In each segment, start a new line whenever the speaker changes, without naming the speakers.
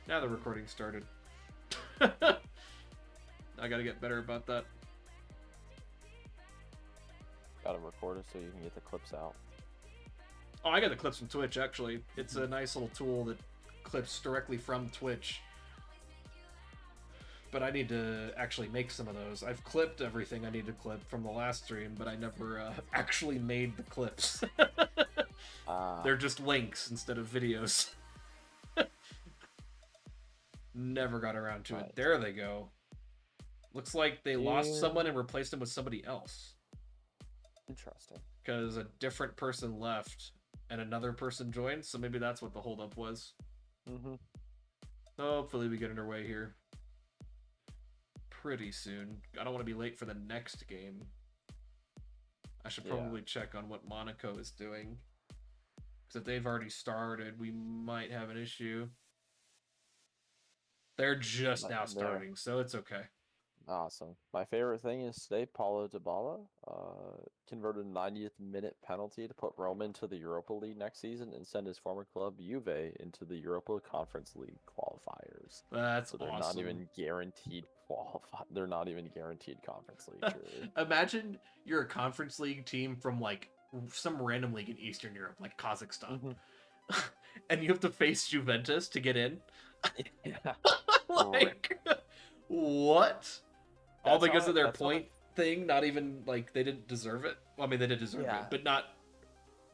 Now the recording started. I gotta get better about that.
Gotta record it so you can get the clips out.
Oh, I got the clips from Twitch, actually. It's a nice little tool that clips directly from Twitch. But I need to actually make some of those. I've clipped everything I need to clip from the last stream, but I never actually made the clips. They're just links instead of videos. Never got around to it. There they go. Looks like they lost someone and replaced them with somebody else.
Interesting.
Because a different person left and another person joined, so maybe that's what the holdup was.
Mm-hmm.
Hopefully we get underway here pretty soon. I don't want to be late for the next game. I should probably check on what Monaco is doing. Because if they've already started, we might have an issue. They're just now starting, so it's okay.
Awesome. My favorite thing is today, Paulo Dybala converted a 90th minute penalty to put Roma into the Europa League next season and send his former club Juve into the Europa Conference League qualifiers.
That's
so they're
awesome.
not even guaranteed They're not even guaranteed Conference League. Truly.
Imagine you're a Conference League team from like some random league in Eastern Europe, like Kazakhstan, and you have to face Juventus to get in.
Yeah.
Like, what? All because of their point thing, not even like they didn't deserve it. Well, I mean, they did deserve it, but not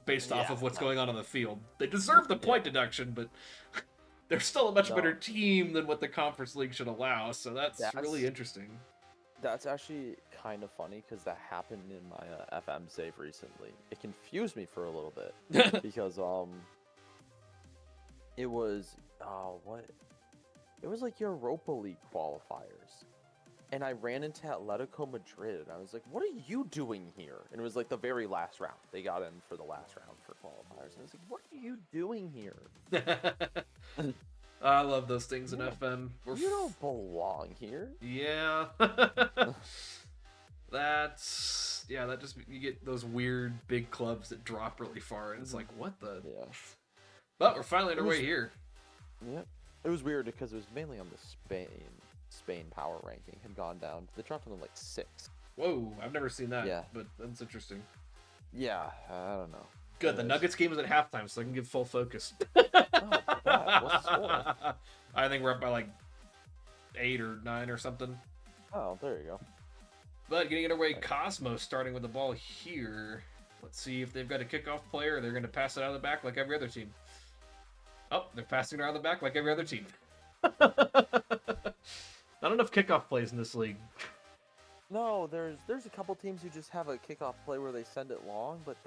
based off of what's going on the field. They deserve the point deduction, but they're still a much better team than what the Conference League should allow. So that's really interesting.
That's actually kind of funny because that happened in my FM save recently. It confused me for a little bit because it was it was like Europa League qualifiers. And I ran into Atletico Madrid, and I was like, what are you doing here? And it was like the very last round. They got in for the last round for qualifiers. And I was like, what are you doing
here? I love those things in FM.
You don't belong here.
Yeah. That just, you get those weird big clubs that drop really far, and it's like, what the?
Yeah.
But we're finally on our way here.
Yeah. It was weird because it was mainly on the Spain power ranking had gone down. They dropped them like 6.
Whoa, I've never seen that. Yeah, but that's interesting.
Yeah, I don't know.
Good. The Nuggets game is at halftime, so I can give full focus.
What's the score?
I think we're up by like 8 or 9 or something.
Oh, there you go.
But getting it away, Cosmos starting with the ball here. Let's see if they've got a kickoff player. Or they're going to pass it out of the back like every other team. Oh, they're passing it out of the back like every other team. Not enough kickoff plays in this league.
No, there's a couple teams who just have a kickoff play where they send it long, but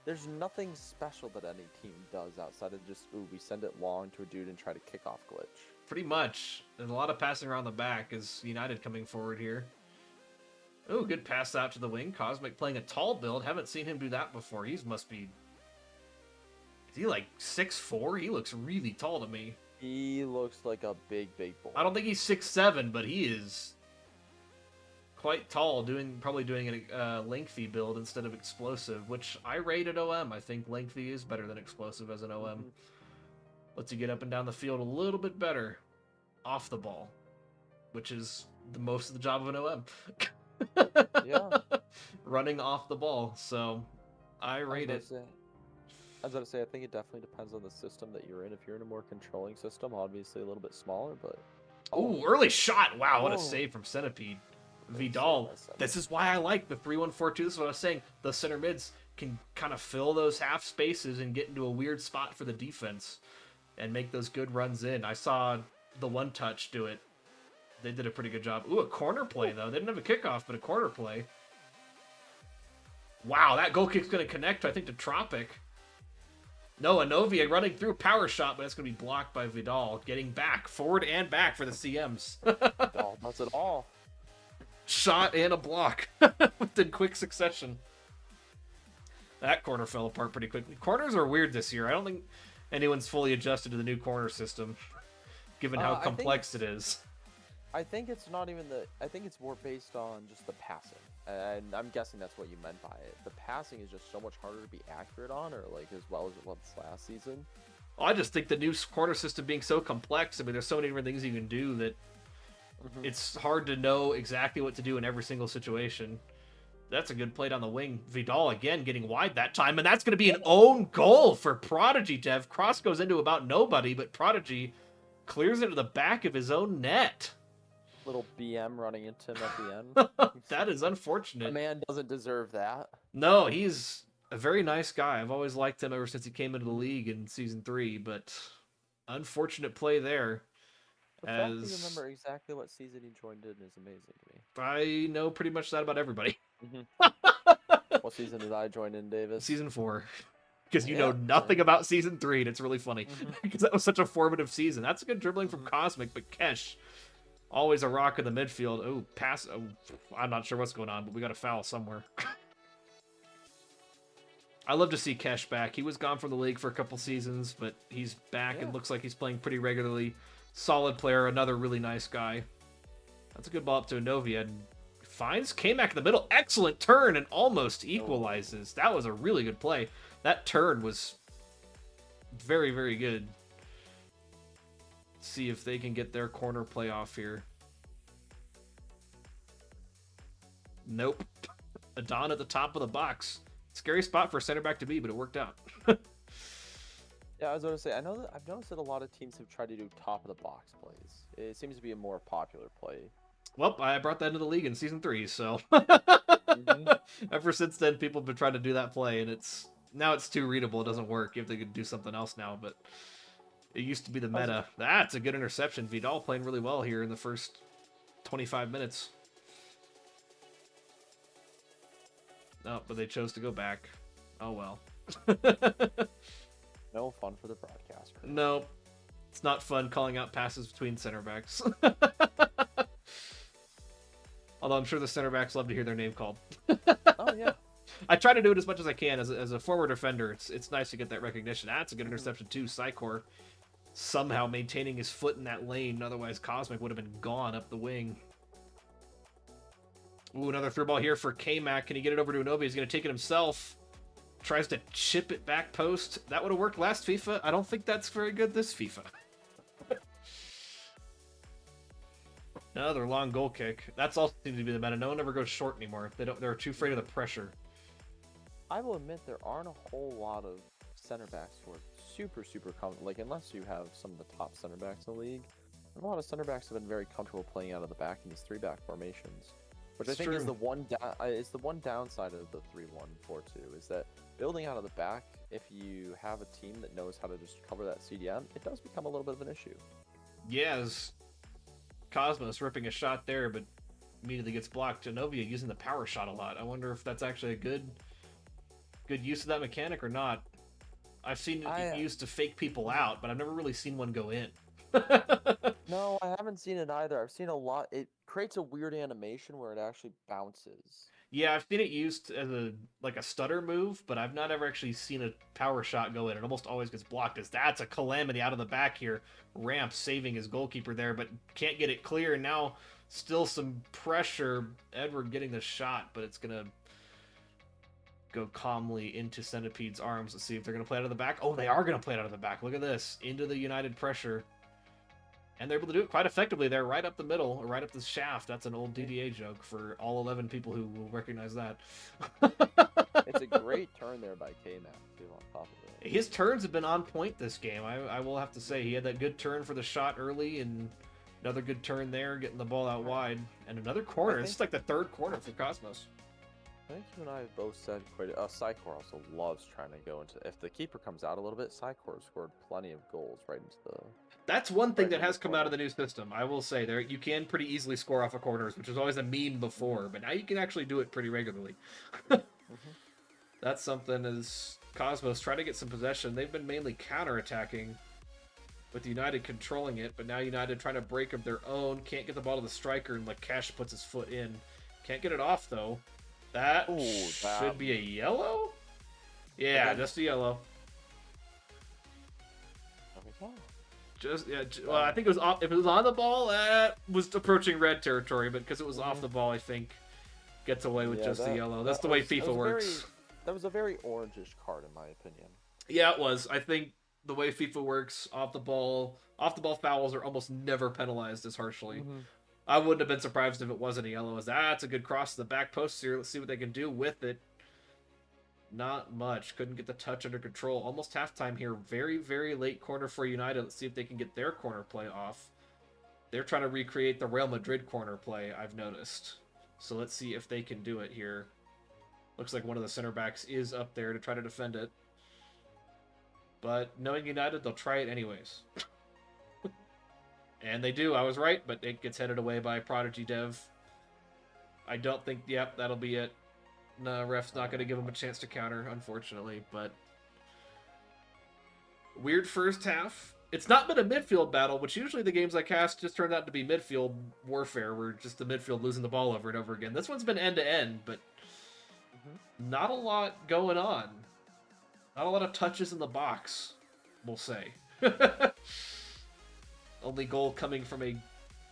there's nothing special that any team does outside of just, we send it long to a dude and try to kick off glitch.
Pretty much. There's a lot of passing around the back as United coming forward here. Oh, good pass out to the wing. Cosmic playing a tall build. Haven't seen him do that before. Is he like 6'4"? He looks really tall to me.
He looks like a big boy.
I don't think he's 6'7", but he is quite tall, probably doing a lengthy build instead of explosive, which I rate at OM. I think lengthy is better than explosive as an OM. Lets you get up and down the field a little bit better off the ball, which is the most of the job of an OM.
Yeah.
Running off the ball, so I rate it.
I was about to say, I think it definitely depends on the system that you're in. If you're in a more controlling system, obviously a little bit smaller, but...
Oh, early shot! Wow, what a save from Centipede. Vidal. This is why I like the 3-1-4-2. This is what I was saying. The center mids can kind of fill those half spaces and get into a weird spot for the defense and make those good runs in. I saw the one touch do it. They did a pretty good job. Ooh, a corner play, though. They didn't have a kickoff, but a corner play. Wow, that goal kick's going to connect, I think, to Tropic. No, Anovia running through, power shot, but it's going to be blocked by Vidal. Getting back, forward and back for the CMs.
Vidal does it all.
Shot and a block within quick succession. That corner fell apart pretty quickly. Corners are weird this year. I don't think anyone's fully adjusted to the new corner system, given how complex it is.
I think it's not even I think it's more based on just the passing. And I'm guessing that's what you meant by it. The passing is just so much harder to be accurate on, or like as well as it was last season.
I just think the new corner system being so complex, I mean, there's so many different things you can do that it's hard to know exactly what to do in every single situation. That's a good play down the wing. Vidal again getting wide that time, and that's going to be an own goal for Prodigy, Dev. Cross goes into about nobody, but Prodigy clears into the back of his own net.
Little BM running into him at the end.
That is unfortunate.
A man doesn't deserve that.
No, he's a very nice guy. I've always liked him ever since he came into the league in Season 3, but unfortunate play there.
The fact that you remember exactly what season he joined in is amazing to me.
I know pretty much that about everybody.
What season did I join in, Davis?
Season 4. Because you know nothing about Season 3, and it's really funny. Because that was such a formative season. That's a good dribbling from Cosmic, but Kesh, always a rock in the midfield. Oh, pass. Oh, I'm not sure what's going on, but we got a foul somewhere. I love to see Kesh back. He was gone from the league for a couple seasons, but he's back and looks like he's playing pretty regularly. Solid player, another really nice guy. That's a good ball up to Anovia. And finds K-Mac in the middle. Excellent turn and almost equalizes. That was a really good play. That turn was very, very good. Let's see if they can get their corner play off here. Nope. Adon at the top of the box. Scary spot for a center back to be, but it worked out.
Yeah, I was going to say, I've noticed that a lot of teams have tried to do top of the box plays. It seems to be a more popular play.
Well, I brought that into the league in Season 3, so ever since then, people have been trying to do that play, and now it's too readable. It doesn't work. You have to do something else now, but it used to be the meta. That's a good interception. Vidal playing really well here in the first 25 minutes. No, but they chose to go back. Oh, well.
No fun for the broadcaster.
No, it's not fun calling out passes between center backs. Although I'm sure the center backs love to hear their name called.
Oh, yeah.
I try to do it as much as I can. As a former defender, it's nice to get that recognition. That's a good interception, too. Psychor somehow maintaining his foot in that lane. Otherwise, Cosmic would have been gone up the wing. Ooh, another through ball here for K-Mac. Can he get it over to Anovia? He's going to take it himself. Tries to chip it back post. That would have worked last FIFA. I don't think that's very good this FIFA. Another long goal kick. That's also seems to be the meta. No one ever goes short anymore. They're too afraid of the pressure.
I will admit there aren't a whole lot of center backs who are super comfortable. Like, unless you have some of the top center backs in the league, a lot of center backs have been very comfortable playing out of the back in these 3-back formations. Which I think is the one downside of the 3-1-4-2 is that building out of the back, if you have a team that knows how to just cover that CDM, it does become a little bit of an issue.
Yeah, as Cosmos ripping a shot there, but immediately gets blocked. Anovia using the power shot a lot. I wonder if that's actually a good use of that mechanic or not. I've seen it used to fake people out, but I've never really seen one go in.
No, I haven't seen it either. I've seen a lot. It creates a weird animation where it actually bounces.
Yeah, I've seen it used as a stutter move, but I've not ever actually seen a power shot go in. It almost always gets blocked. That's a calamity out of the back here. Ramp saving his goalkeeper there, but can't get it clear. And now still some pressure. Edward getting the shot, but it's gonna go calmly into Centipede's arms. Let's see if they're gonna play it out of the back. Oh, they are gonna play it out of the back. Look at this. Into the United pressure. And they're able to do it quite effectively there, right up the middle, or right up the shaft. That's an old DDA joke for all 11 people who will recognize that.
It's a great turn there by K-Mac, too, on top of it.
His turns have been on point this game. I will have to say, he had that good turn for the shot early, and another good turn there, getting the ball out wide. And another corner. This is like the third corner for Cosmos.
I think you and I have both said quite a Psychor also loves trying to go into... If the keeper comes out a little bit, Psychor scored plenty of goals right into the...
That's one thing that has come out of the new system. I will say, there you can pretty easily score off of corners, which was always a meme before, but now you can actually do it pretty regularly. That's something as Cosmos try to get some possession. They've been mainly counterattacking with United controlling it, but now United trying to break of their own. Can't get the ball to the striker, and Lakesh puts his foot in. Can't get it off, though. That should be a yellow? Yeah, just a yellow. Well, I think it was off. If it was on the ball, that was approaching red territory. But because it was off the ball, I think gets away with just the yellow. That's the way FIFA works.
That was a very orangish card, in my opinion.
Yeah, it was. I think the way FIFA works, off the ball fouls are almost never penalized as harshly.
Mm-hmm.
I wouldn't have been surprised if it wasn't a yellow. As that's a good cross to the back post here. Let's see what they can do with it. Not much. Couldn't get the touch under control. Almost halftime here. Very, very late corner for United. Let's see if they can get their corner play off. They're trying to recreate the Real Madrid corner play, I've noticed. So let's see if they can do it here. Looks like one of the center backs is up there to try to defend it. But knowing United, they'll try it anyways. And they do. I was right, but it gets headed away by Prodigy Dev. I don't think, yep, that'll be it. No, ref's not going to give him a chance to counter, unfortunately. But weird first half. It's not been a midfield battle, which usually the games I cast just turned out to be midfield warfare, where just the midfield losing the ball over and over again. This one's been end-to-end, but not a lot going on. Not a lot of touches in the box, we'll say. Only goal coming from a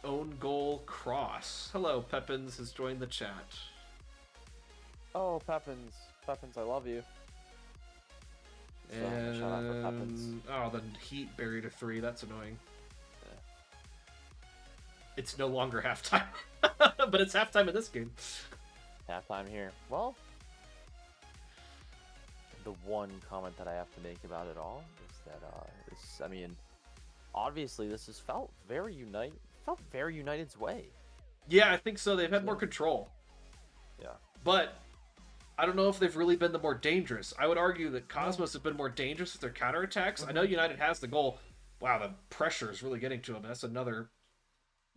own goal cross. Hello, Pepins has joined the chat.
Oh, Pepins. Pepins, I love you.
And
shout out for Pepins.
oh, the Heat buried a 3. That's annoying.
Yeah.
It's no longer halftime, but it's halftime in this game.
Halftime here. Well, the one comment that I have to make about it all is that I mean, obviously this has felt very United's way.
Yeah, I think so. They've had more control.
Yeah.
But I don't know if they've really been the more dangerous. I would argue that Cosmos have been more dangerous with their counterattacks. I know United has the goal. Wow, the pressure is really getting to him. That's another...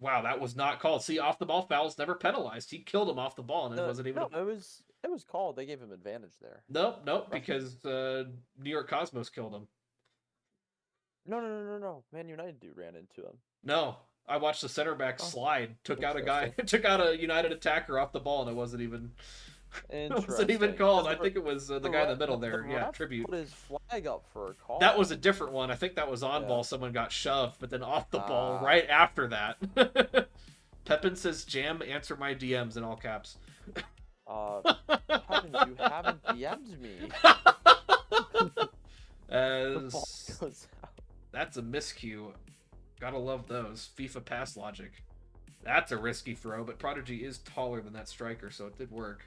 Wow, that was not called. See, off the ball fouls never penalized. He killed him off the ball, and it wasn't even...
No, it was called. They gave him advantage there.
Nope, because New York Cosmos killed him.
No. Man United dude ran into him.
No, I watched the center back slide, took out a guy, took out a United attacker off the ball, and it wasn't even... It wasn't even called. I think it was the guy in the middle there. Yeah, Tribute.
Put his flag up for a call.
That was a different one. I think that was on ball. Someone got shoved, but then off the ball right after that. Pepin says, "Jam, answer my DMs" in all caps.
Pepin, you haven't DM'd me.
That's a miscue. Gotta love those. FIFA pass logic. That's a risky throw, but Prodigy is taller than that striker, so it did work.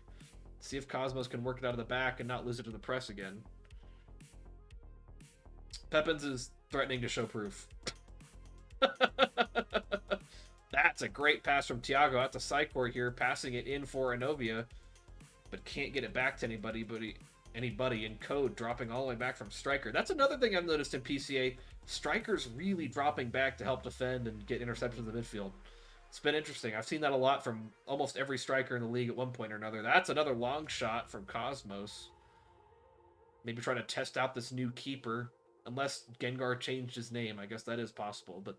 See if Cosmos can work it out of the back and not lose it to the press again. Pepins is threatening to show proof. That's a great pass from Thiago out to Psychor here, passing it in for Anovia, but can't get it back to anybody, and Code dropping all the way back from Striker. That's another thing I've noticed in PCA. Strikers really dropping back to help defend and get interceptions in the midfield. It's been interesting. I've seen that a lot from almost every striker in the league at one point or another. That's another long shot from Cosmos. Maybe trying to test out this new keeper. Unless Gengar changed his name. I guess that is possible. But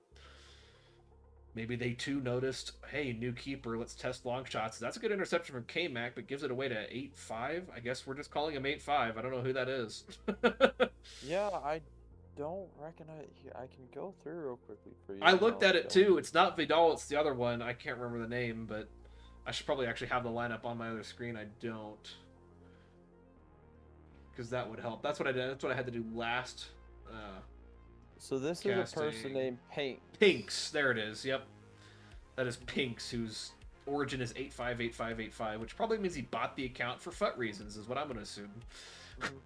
maybe they too noticed, hey, new keeper, let's test long shots. That's a good interception from K-Mac, but gives it away to 8-5. I guess we're just calling him 8-5. I don't know who that is.
Yeah, I don't recognize. I can go through real quickly for you.
I looked at it too. It's not Vidal, it's the other one. I can't remember the name, but I should probably actually have the lineup on my other screen. I don't, because that would help. That's what I did. That's what I had to do last.
So this is a person named
Pinks. There it is. Yep, that is Pinks, whose origin is 858585, which probably means he bought the account for FUT reasons, is what I'm going to assume.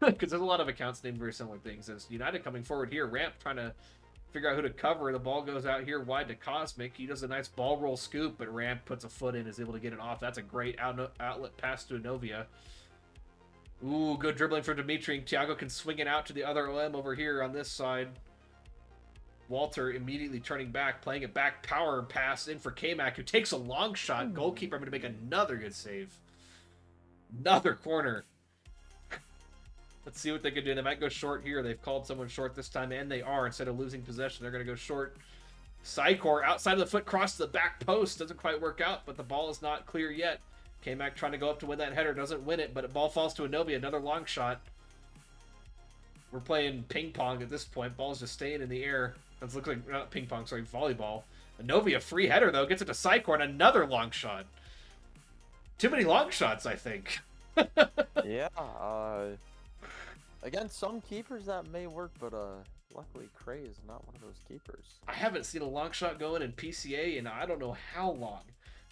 Because there's a lot of accounts named very similar things. As United coming forward here, Ramp trying to figure out who to cover. The ball goes out here wide to Cosmic. He does a nice ball roll scoop, but Ramp puts a foot in, is able to get it off. That's a great outlet pass to Anovia. Ooh, good dribbling from Dimitri. Thiago can swing it out to the other OM over here on this side. Walter immediately turning back, playing it back, power pass in for K-Mac, who takes a long shot. Goalkeeper going to make another good save. Another corner. Let's see what they can do. They might go short here. They've called someone short this time, and they are. Instead of losing possession, they're going to go short. Psychor outside of the foot, cross to the back post. Doesn't quite work out, but the ball is not clear yet. K-Mac trying to go up to win that header. Doesn't win it, but the ball falls to Anovia. Another long shot. We're playing ping pong at this point. Ball's just staying in the air. That looks like, not ping pong, sorry, volleyball. Anovia, free header, though. Gets it to Psychor, and another long shot. Too many long shots, I think.
Yeah, against some keepers that may work, but Luckily, Cray is not one of those keepers.
I haven't seen a long shot going in PCA in I don't know how long.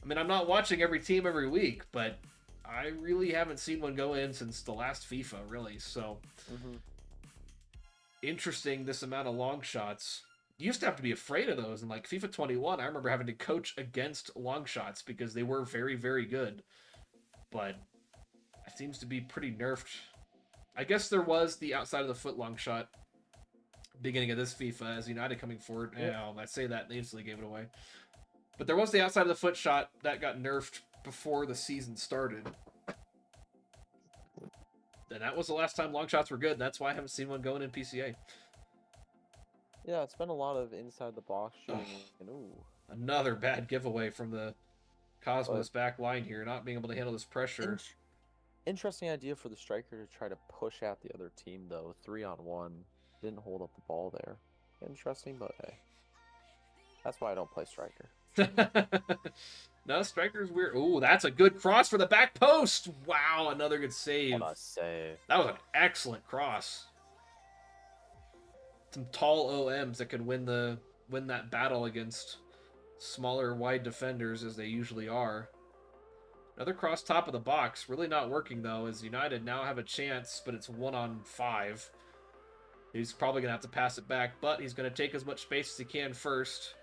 I mean, I'm not watching every team every week, but I really haven't seen one go in since the last FIFA, really. So interesting, this amount of long shots. You used to have to be afraid of those in like FIFA 21. I remember having to coach against long shots because they were very, very good. But it seems to be pretty nerfed. I guess there was the outside of the foot long shot beginning of this FIFA as United coming forward.
Yep.
I say that and they instantly gave it away. But there was the outside of the foot shot that got nerfed before the season started. And that was the last time long shots were good. That's why I haven't seen one going in PCA.
Yeah, it's been a lot of inside the box shooting.
Another bad giveaway from the Cosmos back line here, not being able to handle this pressure.
Interesting idea for the striker to try to push out the other team, though. 3-on-1. Didn't hold up the ball there. Interesting, but hey. That's why I don't play striker.
No, striker's weird. Ooh, that's a good cross for the back post. Wow, another good save.
What a save.
That was an excellent cross. Some tall OMs that could win that battle against smaller, wide defenders as they usually are. Another cross top of the box. Really not working, though, as United now have a chance, but it's 1-on-5. He's probably going to have to pass it back, but he's going to take as much space as he can first.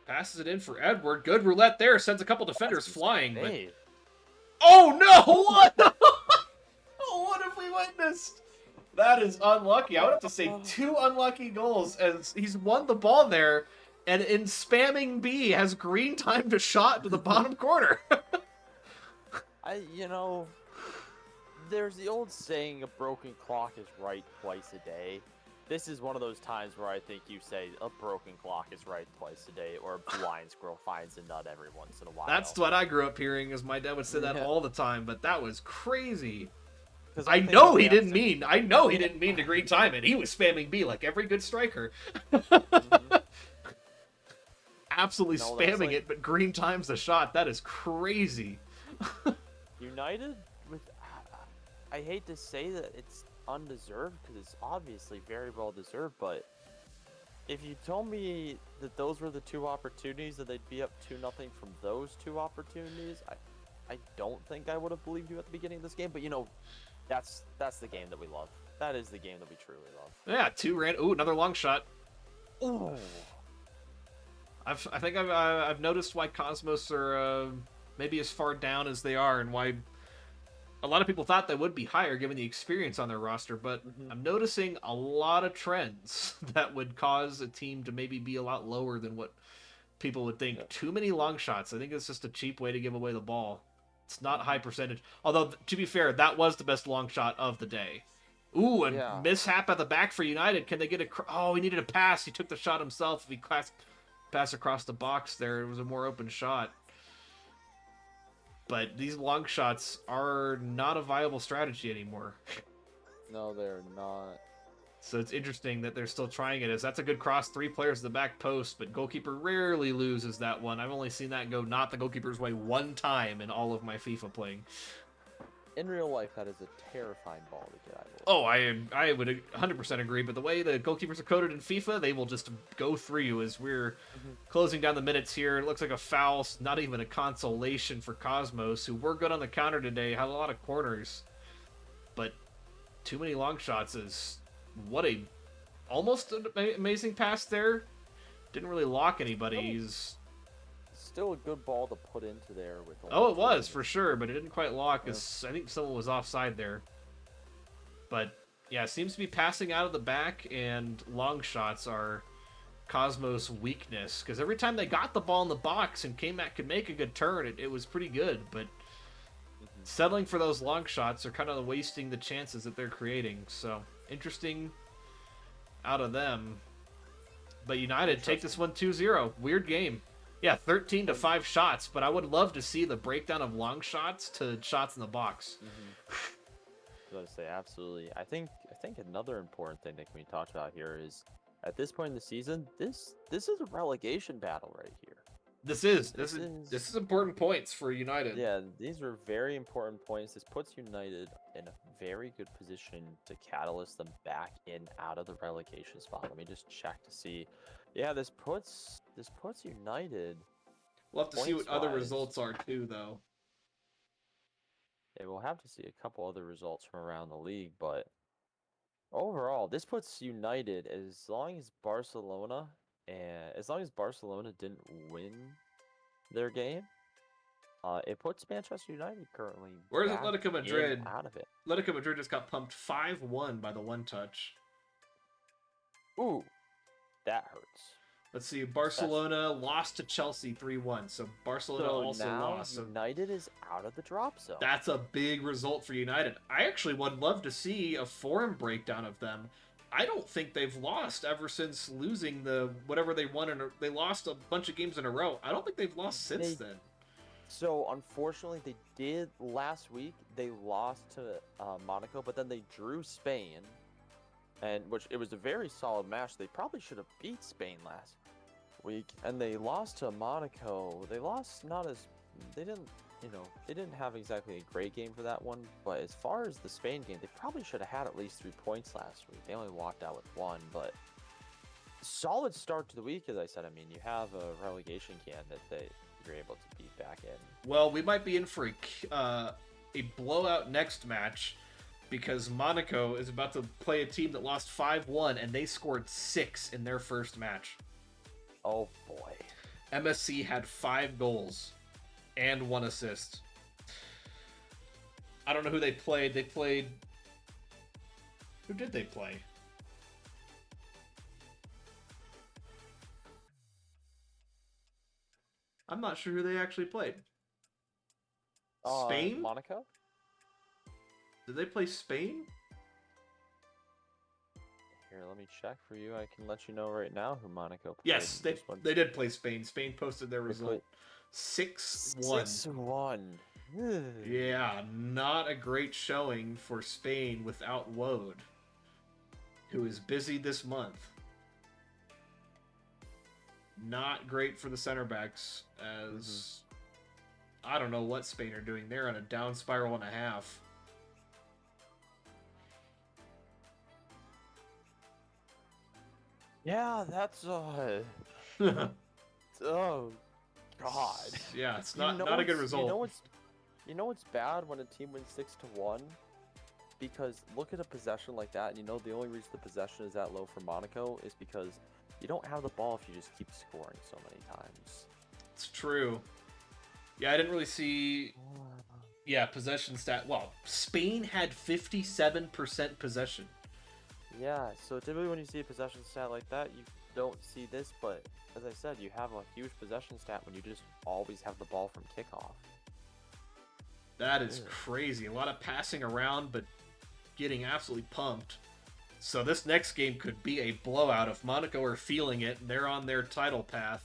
Passes it in for Edward. Good roulette there. Sends a couple defenders flying. But... Oh, no! What? What have we witnessed? That is unlucky. I would have to say 2 unlucky goals as he's won the ball there, and in spamming B has green time to shot to the bottom corner.
There's the old saying, a broken clock is right twice a day. This is one of those times where I think you say a broken clock is right twice a day, or a blind squirrel finds a nut every once in a while.
That's what I grew up hearing, as my dad would say that all the time, but that was crazy.
I
know he didn't mean to green time it. He was spamming B like every good striker. Absolutely spamming it, but green times the shot. That is crazy.
United, I hate to say that it's undeserved because it's obviously very well deserved, but if you told me that those were the 2 opportunities and they'd be up 2-0 from those 2 opportunities, I don't think I would have believed you at the beginning of this game. But that's the game that we love. That is the game that we truly love.
Yeah, 2 ran. Ooh, another long shot.
Ooh.
I think I've noticed why Cosmos are maybe as far down as they are, and why a lot of people thought they would be higher given the experience on their roster. But I'm noticing a lot of trends that would cause a team to maybe be a lot lower than what people would think. Yeah. Too many long shots. I think it's just a cheap way to give away the ball. It's not high percentage. Although, to be fair, that was the best long shot of the day. Ooh, and mishap at the back for United. Can they get a... Oh, he needed a pass. He took the shot himself. If he passed across the box there, it was a more open shot. But these long shots are not a viable strategy anymore.
No, they're not.
So it's interesting that they're still trying it. As that's a good cross, 3 players at the back post, but goalkeeper rarely loses that one. I've only seen that go not the goalkeeper's way 1 time in all of my FIFA playing.
In real life, that is a terrifying ball to get out of.
Oh, I would 100% agree, but the way the goalkeepers are coded in FIFA, they will just go through you as we're closing down the minutes here. It looks like a foul, not even a consolation for Cosmos, who were good on the counter today, had a lot of corners, but too many long shots is... What a almost an amazing pass there. Didn't really lock anybody. He's
still a good ball to put into there with.
Oh, it was for sure, but it didn't quite lock. I think someone was offside there. But yeah, it seems to be passing out of the back, and long shots are Cosmos' weakness. Because every time they got the ball in the box and K-Mac could make a good turn, it was pretty good. But settling for those long shots are kind of wasting the chances that they're creating. So interesting out of them. But United take this one 2-0. Weird game. Yeah, 13-5 shots, but I would love to see the breakdown of long shots to shots in the box.
I was going to say, absolutely. I think another important thing that can be talked about here is, at this point in the season, this is a relegation battle right here.
This is
This
this is
is
important points for United.
Yeah, these are very important points. This puts United in a very good position to catalyst them back in out of the relegation spot. Let me just check to see. Yeah, this puts United
We'll have to see what
points
other
wise.
results are too, though.
Yeah, we'll have to see a couple other results from around the league, but overall, this puts United as long as Barcelona didn't win their game, it puts Manchester United currently
Where's
back
Atletico
in
Madrid?
out of it.
Atletico Madrid just got pumped 5-1 by the one touch.
Ooh, that hurts.
Let's see.
Especially.
Barcelona lost to Chelsea 3-1. So Barcelona
So
also
now
lost. So
United is out of the drop zone.
that's a big result for United. I actually would love to see a form breakdown of them. I don't think they've lost ever since losing the whatever they won. They lost a bunch of games in a row. I don't think they've lost since then.
So unfortunately, they did last week. They lost to Monaco, but then they drew Spain, and which it was a very solid match. They probably should have beat Spain last week, and they lost to Monaco. They lost not as they didn't they didn't have exactly a great game for that one. But as far as the Spain game, they probably should have had at least 3 points last week. They only walked out with 1, but solid start to the week. As I said, I mean, you have a relegation candidate that you're able to beat back in.
Well, we might be in for a blowout next match because Monaco is about to play a team that lost 5-1 and they scored 6 in their first match.
Oh boy.
MSC had 5 goals and 1 assist. I don't know who they played. Who did they play? I'm not sure who they actually played. Spain?
Monaco?
Did they play Spain?
Here, let me check for you. I can let you know right now who Monaco played.
Yes, they did play Spain. Spain posted their result 6-1.
6-1.
Yeah, not a great showing for Spain without Woad, who is busy this month. Not great for the center backs, as I don't know what Spain are doing. They're on a down spiral and a half.
Yeah, that's oh god.
Yeah, it's not a good result.
You know what's bad when a team wins 6-1? Because look at a possession like that, and you know the only reason the possession is that low for Monaco is because you don't have the ball if you just keep scoring so many times.
It's true. Yeah, I didn't really see. Yeah, possession stat. Well, Spain had 57% possession.
Yeah, so typically when you see a possession stat like that, you don't see this, but as I said, you have a huge possession stat when you just always have the ball from kickoff.
That is crazy. A lot of passing around, but getting absolutely pumped. So this next game could be a blowout if Monaco are feeling it and they're on their title path.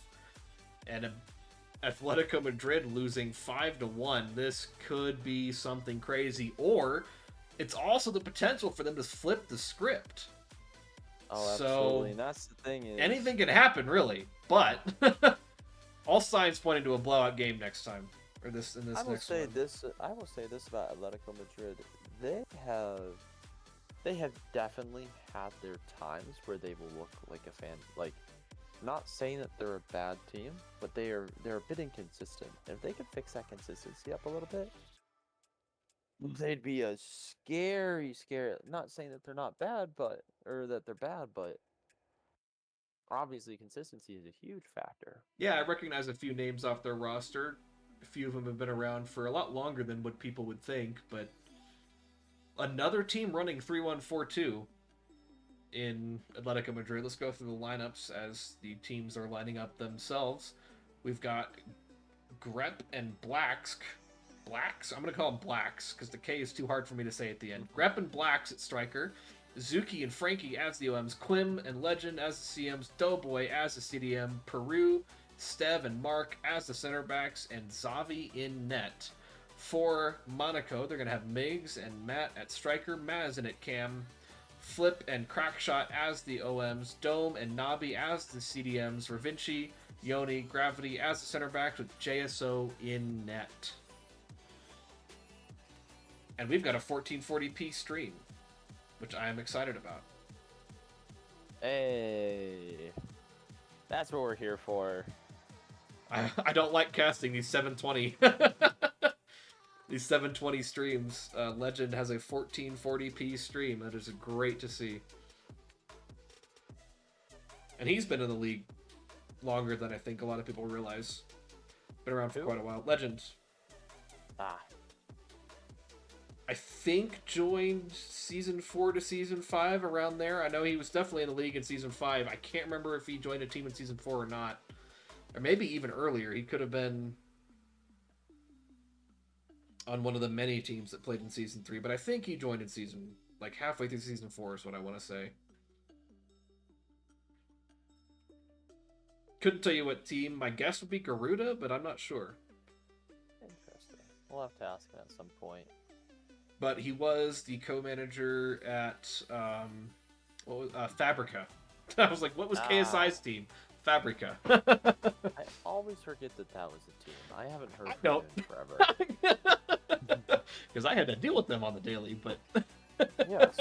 And Atletico Madrid losing 5-1. This could be something crazy. Or it's also the potential for them to flip the script.
Oh, absolutely. And that's the thing is
anything can happen, really. But all signs pointing to a blowout game next time. Or this in this
I will
next
say
one.
this. I will say this about Atletico Madrid. They have definitely had their times where they will look like a fan. Like, not saying that they're a bad team, but they're a bit inconsistent. And if they could fix that consistency up a little bit, they'd be a scary. Not saying that they're not bad, or that they're bad, but obviously consistency is a huge factor.
Yeah, I recognize a few names off their roster. A few of them have been around for a lot longer than what people would think, but another team running 3-1-4-2 in Atletico Madrid. Let's go through the lineups as the teams are lining up themselves. We've got Grep and Blacks. I'm going to call them Blacks because the K is too hard for me to say at the end. Grep and Blacks at striker. Zuki and Frankie as the OMs. Quim and Legend as the CMs. Doughboy as the CDM. Peru, Stev and Mark as the center backs, and Xavi in net. For Monaco, they're going to have Migs and Matt at striker, Mazin at cam, Flip and Crackshot as the OMs, Dome and Nabi as the CDMs, Ravinci, Yoni, Gravity as the center back with JSO in net. And we've got a 1440p stream, which I am excited about.
Hey, that's what we're here for.
I don't like casting these 720. These 720 streams. Legend has a 1440p stream. That is great to see. And he's been in the league longer than I think a lot of people realize. Been around for quite a while. Legend. I think joined season 4 to season 5, around there. I know he was definitely in the league in season 5. I can't remember if he joined a team in season 4 or not. Or maybe even earlier. He could have been on one of the many teams that played in season 3. But I think he joined in season, like halfway through season 4 is what I want to say. Couldn't tell you what team. My guess would be Garuda, but I'm not sure.
Interesting. We'll have to ask him at some point.
But he was the co-manager at Fabrica. I was like, what was KSI's team? Fabrica.
I always forget that was a team. I haven't heard from him in forever.
Because I had to deal with them on the daily, but...
Yes.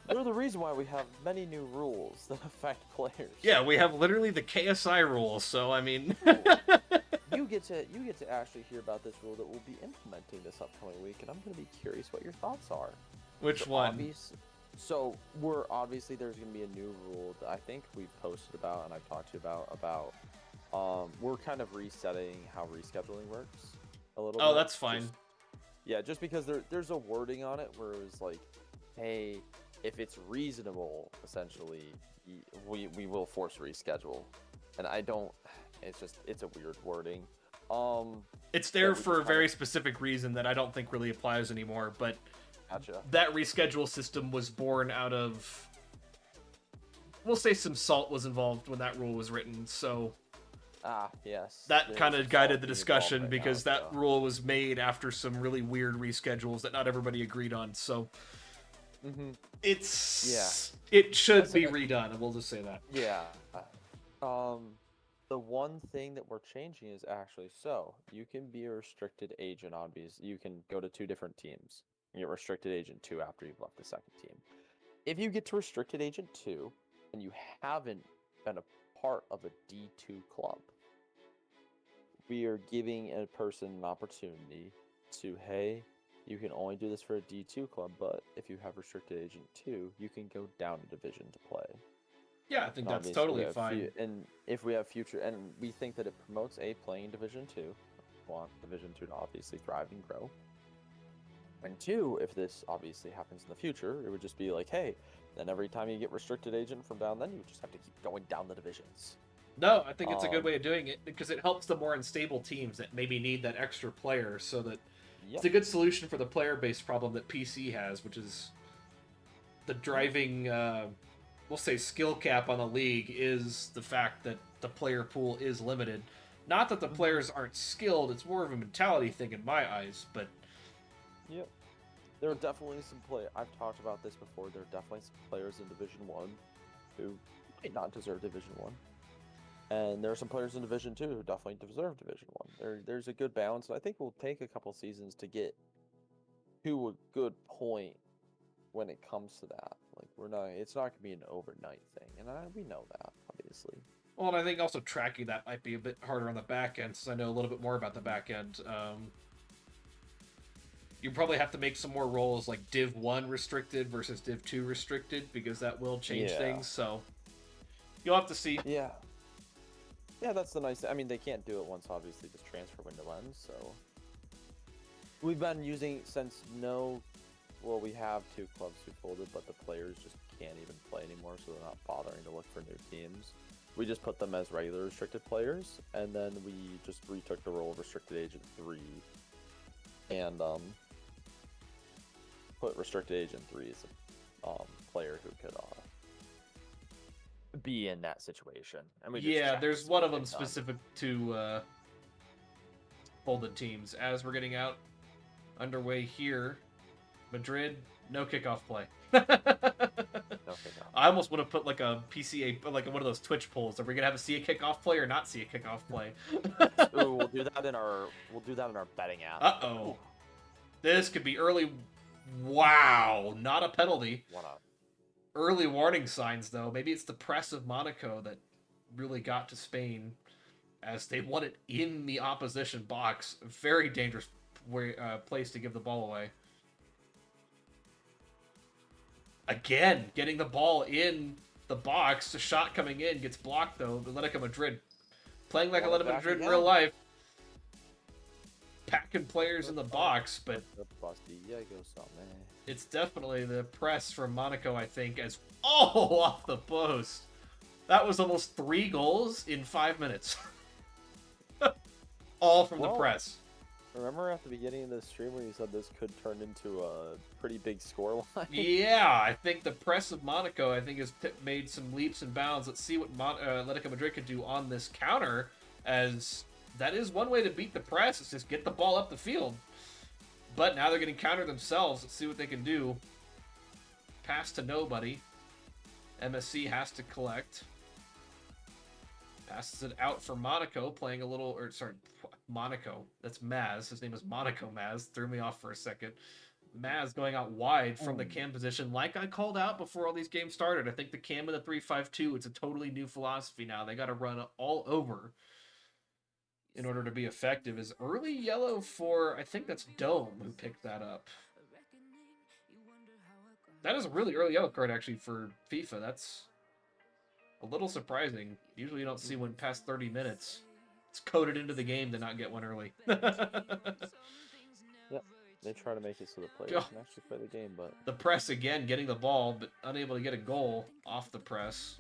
They're the reason why we have many new rules that affect players.
Yeah, we have literally the KSI rules, so I mean...
You get to actually hear about this rule that we'll be implementing this upcoming week, and I'm going to be curious what your thoughts are.
Which one?
So there's going to be a new rule that I think we've posted about and I've talked to you about. We're kind of resetting how rescheduling works a little bit.
Oh, that's fine.
Just because there's a wording on it where it was like, hey, if it's reasonable, essentially, we will force reschedule. And I don't... It's a weird wording.
It's there for a very specific reason that I don't think really applies anymore, but
gotcha.
That reschedule system was born out of... We'll say some salt was involved when that rule was written, so...
Yes.
That kind of guided the discussion because that rule was made after some really weird reschedules that not everybody agreed on, so... It should be redone, we'll just say that.
Yeah. The one thing that we're changing is actually you can be a restricted agent on these. You can go to 2 different teams. You're restricted agent 2 after you've left the second team. If you get to restricted agent 2 and you haven't been a part of a D2 club, we are giving a person an opportunity to, hey, you can only do this for a D2 club, but if you have restricted agent 2, you can go down a division to play.
Yeah, I think that's totally fine.
And if we have future, and we think that it promotes playing Division 2, we want Division 2 to obviously thrive and grow. And 2, if this obviously happens in the future, it would just be like, hey, then every time you get restricted agent from down, then you just have to keep going down the divisions.
No, I think it's a good way of doing it because it helps the more unstable teams that maybe need that extra player so that it's a good solution for the player-based problem that PC has, which is the driving... we'll say skill cap on the league is the fact that the player pool is limited. Not that the players aren't skilled, it's more of a mentality thing in my eyes, but...
Yep. There are definitely some I've talked about this before, there are definitely some players in Division 1 who might not deserve Division 1. And there are some players in Division 2 who definitely deserve Division 1. There's a good balance, and I think we'll take a couple seasons to get to a good point when it comes to that. It's not going to be an overnight thing, and we know that, obviously.
Well, and I think also tracking that might be a bit harder on the back end, since I know a little bit more about the back end. You probably have to make some more roles like Div 1 restricted versus Div 2 restricted, because that will change things, so you'll have to see.
Yeah, that's the nice thing. I mean, they can't do it once, obviously, this transfer window ends, so... We've been using, we have 2 clubs who folded, but the players just can't even play anymore, so they're not bothering to look for new teams. We just put them as regular restricted players, and then we just retook the role of restricted agent 3, and put restricted agent 3 as a player who could be in that situation. And
there's one of them specific to folded teams. As we're getting out underway here, Madrid, no kickoff play.
No Okay, no.
I almost want to put like a PCA, like one of those Twitch polls. Are we gonna have a see a kickoff play or not see a kickoff play?
Ooh, we'll do that in our betting app.
Uh-oh.
Ooh.
This could be early. Wow, not a penalty.
What up?
Early warning signs, though. Maybe it's the press of Monaco that really got to Spain as they won it in the opposition box. Very dangerous place to give the ball away. Again, getting the ball in the box. The shot coming in gets blocked, though. Atletico Madrid playing like Atletico Madrid in real life. Packing players in the box, but it's definitely the press from Monaco, I think, as off the post. That was almost 3 goals in 5 minutes. All from the press.
Remember at the beginning of the stream when you said this could turn into a pretty big scoreline?
Yeah, I think the press of Monaco, has made some leaps and bounds. Let's see what Atletico Madrid could do on this counter, as that is one way to beat the press. Is just get the ball up the field. But now they're getting countered themselves. Let's see what they can do. Pass to nobody. MSC has to collect. Passes it out for Monaco, playing a little, Monaco. That's Maz. His name is Monaco Maz. Threw me off for a second. Maz going out wide from the cam position, like I called out before all these games started. I think the cam in the 3-5-2, it's a totally new philosophy now. They got to run all over in order to be effective. Is early yellow for, I think that's Dome who picked that up. That is a really early yellow card, actually, for FIFA. That's a little surprising. Usually you don't see one past 30 minutes. It's coded into the game to not get one early.
Yep. They try to make it so the players can actually play the game, but...
The press again, getting the ball, but unable to get a goal off the press.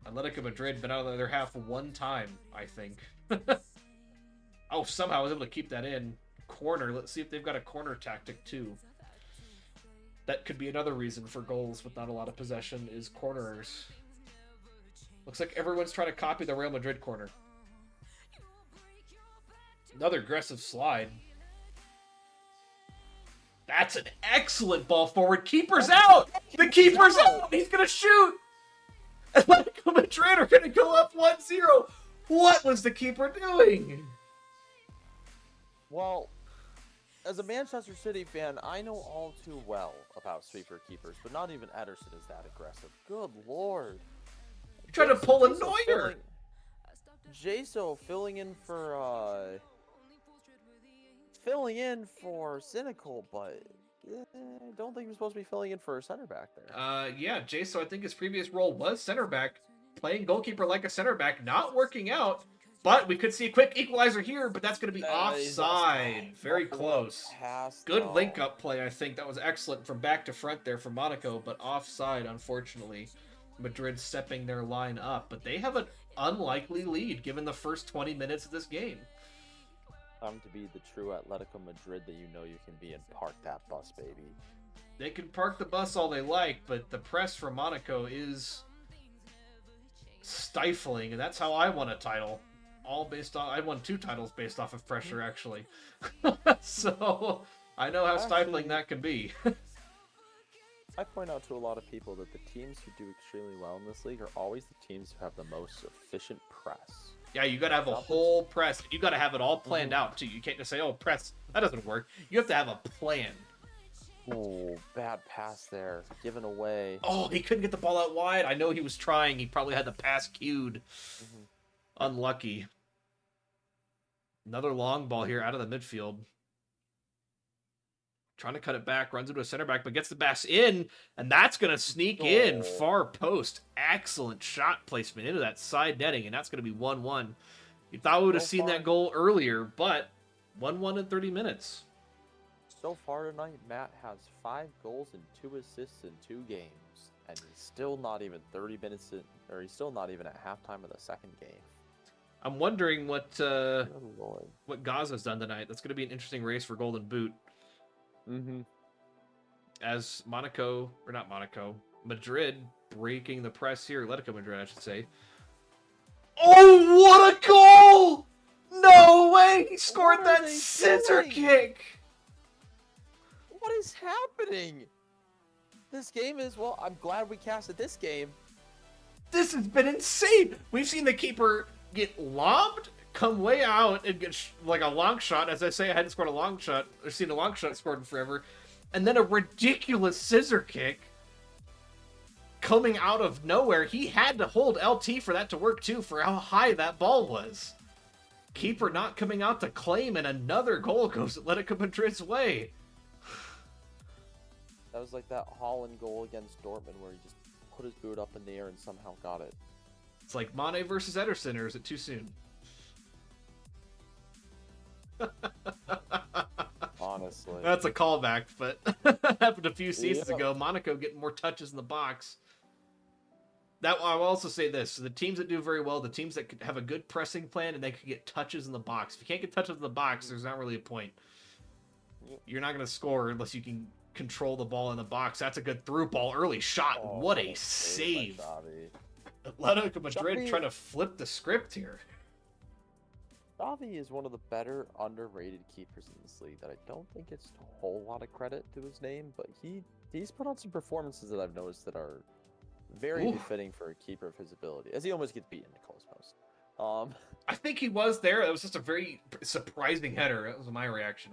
Atletico Madrid been out of their half 1 time, I think. Oh, somehow I was able to keep that in. Corner. Let's see if they've got a corner tactic, too. That could be another reason for goals with not a lot of possession, is corners. Looks like everyone's trying to copy the Real Madrid corner. Another aggressive slide. That's an excellent ball forward. Keeper's out! The keeper's out! He's going to shoot! Atletico Madrid are going to go up 1-0. What was the keeper doing?
Well, as a Manchester City fan, I know all too well about sweeper keepers, but not even Ederson is that aggressive. Good lord.
You're trying to pull a Neuer.
Jaso filling in for Cynical, but I don't think he was supposed to be filling in for a center back there.
Yeah, Jaso, I think his previous role was center back, playing goalkeeper like a center back, not working out. But we could see a quick equalizer here, but that's going to be offside. Very close. Good link-up play, I think. That was excellent from back to front there for Monaco, but offside, unfortunately. Madrid stepping their line up, but they have an unlikely lead given the first 20 minutes of this game.
Time to be the true Atletico Madrid that you know you can be and park that bus, baby.
They can park the bus all they like, but the press from Monaco is stifling, and that's how I won a title. All based on, I won 2 titles based off of pressure, actually. So I know how stifling that can be.
I point out to a lot of people that the teams who do extremely well in this league are always the teams who have the most efficient press.
Yeah, you got to have a whole press. You got to have it all planned out, too. You can't just say, oh, press. That doesn't work. You have to have a plan.
Oh, bad pass there. Given away.
Oh, he couldn't get the ball out wide. I know he was trying. He probably had the pass queued. Unlucky. Another long ball here out of the midfield. Trying to cut it back, runs into a center back, but gets the pass in, and that's going to sneak in far post. Excellent shot placement into that side netting, and that's going to be 1-1. You thought we would have seen that goal earlier, but 1-1 in 30 minutes.
So far tonight, Matt has 5 goals and 2 assists in 2 games, and he's still not even 30 minutes in, or he's still not even at halftime of the second game.
I'm wondering what Gaza's done tonight. That's going to be an interesting race for Golden Boot. As Madrid breaking the press here. Atletico Madrid, I should say. Oh, what a goal! No way! He scored that scissor kick!
What is happening? This game is, well, I'm glad we casted this game.
This has been insane. We've seen the keeper get lobbed, come way out, and get like a long shot. As I say, I hadn't scored a long shot, or seen a long shot scored in forever. And then a ridiculous scissor kick coming out of nowhere. He had to hold LT for that to work too, for how high that ball was. Keeper not coming out to claim, and another goal goes Atletico Madrid's way.
That was like that Holland goal against Dortmund where he just put his boot up in the air and somehow got it.
It's like Mane versus Ederson, or is it too soon?
Honestly.
That's a callback, but happened a few seasons ago. Monaco getting more touches in the box. That I will also say this: so the teams that do very well, the teams that have a good pressing plan and they can get touches in the box. If you can't get touches in the box, there's not really a point. You're not going to score unless you can control the ball in the box. That's a good through ball, early shot. What a save! Atletico Madrid trying to flip the script here.
Xavi is one of the better underrated keepers in this league that I don't think gets a whole lot of credit to his name, but he's put on some performances that I've noticed that are very befitting for a keeper of his ability, as he almost gets beaten to close post.
I think he was there. It was just a very surprising header. That was my reaction.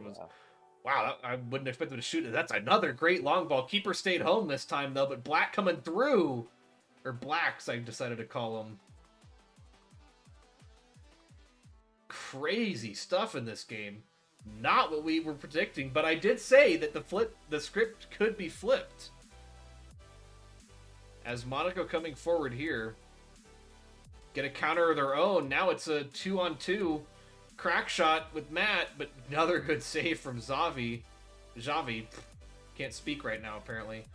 Wow, I wouldn't expect him to shoot it. That's another great long ball. Keeper stayed home this time, though, but Black coming through. Or Blacks, I decided to call him. Crazy stuff in this game. Not what we were predicting, but I did say that the script could be flipped. As Monaco coming forward here. Get a counter of their own. Now it's a 2-on-2. Crack shot with Matt, but another good save from Xavi. Can't speak right now, apparently.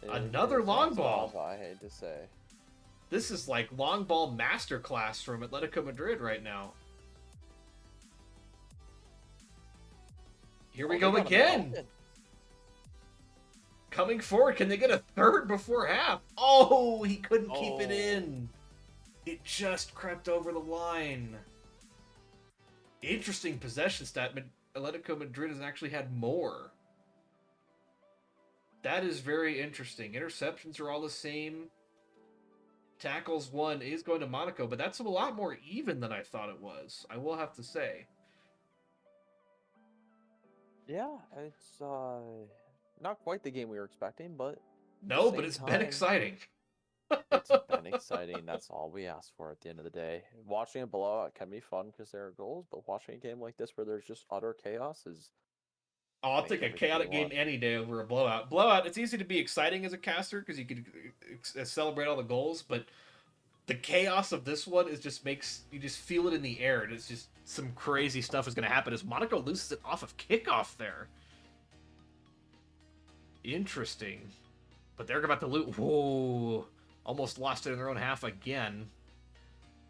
Another long ball.
I hate to say.
This is like long ball masterclass from Atletico Madrid right now. Here we go again. Coming forward, can they get a third before half? Oh, he couldn't keep it in. It just crept over the line. Interesting possession stat. Atletico Madrid has actually had more. That is very interesting. Interceptions are all the same. Tackles one is going to Monaco, but that's a lot more even than I thought it was. I will have to say.
Yeah, it's not quite the game we were expecting, but
no, but it's been exciting.
It's been exciting. That's all we ask for at the end of the day. Watching a blowout can be fun because there are goals, but watching a game like this where there's just utter chaos is.
Oh, I'll take a chaotic game any day over a blowout. Blowout, it's easy to be exciting as a caster because you can celebrate all the goals, but the chaos of this one is just makes you just feel it in the air, and it's just some crazy stuff is going to happen as Monaco loses it off of kickoff there. Interesting. But they're about to lose. Whoa. Almost lost it in their own half again.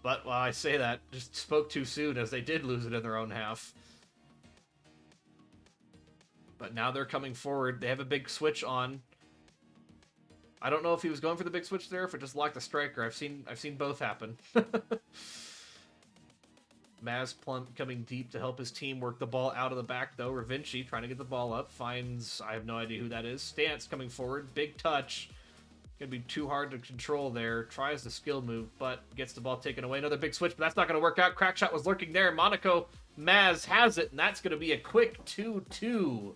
But while I say that, just spoke too soon as they did lose it in their own half. But now they're coming forward. They have a big switch on. I don't know if he was going for the big switch there, if it just locked the striker. I've seen both happen. Maz Plump coming deep to help his team work the ball out of the back, though. Ravinci trying to get the ball up. Finds, I have no idea who that is. Stance coming forward. Big touch. Gonna be too hard to control there. Tries the skill move, but gets the ball taken away. Another big switch, but that's not going to work out. Crack shot was lurking there. Monaco, Maz has it, and that's going to be a quick 2-2. You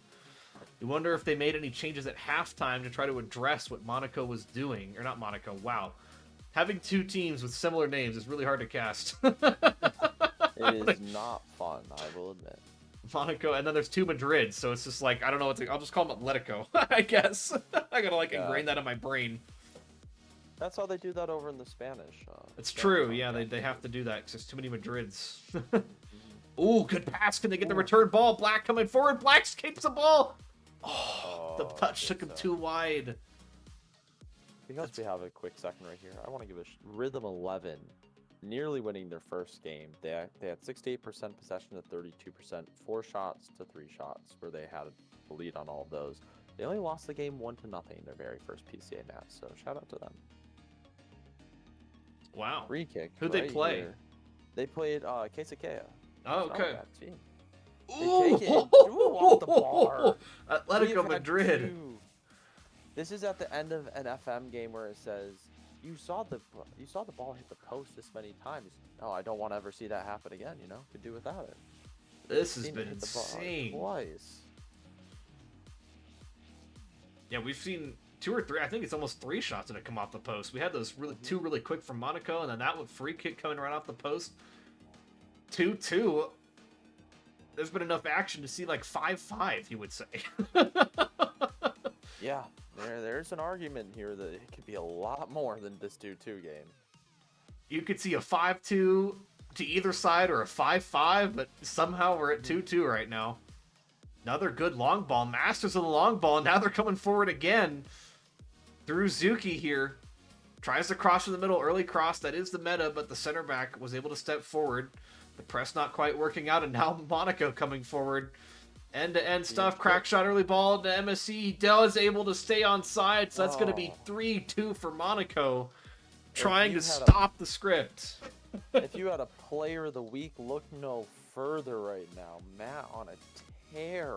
wonder if they made any changes at halftime to try to address what Monaco was doing. Or not Monaco, wow. Having two teams with similar names is really hard to cast.
It is not fun, I will admit.
Monaco, and then there's two Madrids, so it's just like, I don't know what to, I'll just call them Atletico, I guess. I gotta ingrain that in my brain.
That's how they do that over in the Spanish.
It's true, yeah, they have to do that, because there's too many Madrids. Ooh, good pass, can they get the return ball? Black coming forward, Black escapes the ball! Oh, the touch took him too wide.
Because we have a quick second right here, I want to give a Rhythm 11 nearly winning their first game. They had 68% possession to 32%, 4 shots to 3 shots, where they had the lead on all of those. They only lost the game 1-0 their very first PCA match, so shout out to them.
Wow.
Free kick.
Who'd they play?
Here. They played Quesakea.
Oh, okay.
Ooh, off the bar.
Atletico Madrid.
This is at the end of an FM game where it says, you saw the ball hit the post this many times. Oh, I don't want to ever see that happen again, you know? Could do without it.
This has been insane.
Twice.
Yeah, we've seen 2 or 3. I think it's almost 3 shots that have come off the post. We had those two really quick from Monaco, and then that one free kick coming right off the post. 2-2. There's been enough action to see like 5-5, you would say.
Yeah, there's an argument here that it could be a lot more than this 2-2 game.
You could see a 5-2 to either side or a 5-5, but somehow we're at 2-2 right now. Another good long ball. Masters of the long ball. Now they're coming forward again. Through Zuki here. Tries to cross in the middle. Early cross. That is the meta, but the center back was able to step forward. The press not quite working out, and now Monaco coming forward. End-to-end stuff. Crack shot, early ball to MSC. He is able to stay on side, so that's going to be 3-2 for Monaco. Trying to stop the script.
If you had a player of the week, look no further right now. Matt on a tear.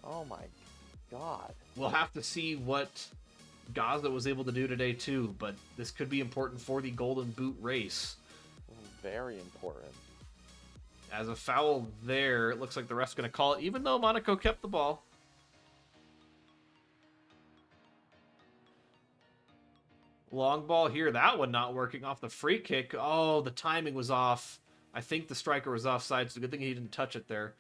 Oh my god.
We'll have to see what Gaza was able to do today too, but this could be important for the Golden Boot race.
Very important.
As a foul there, it looks like the ref's going to call it, even though Monaco kept the ball. Long ball here. That one not working off the free kick. Oh, the timing was off. I think the striker was offside, so good thing he didn't touch it there.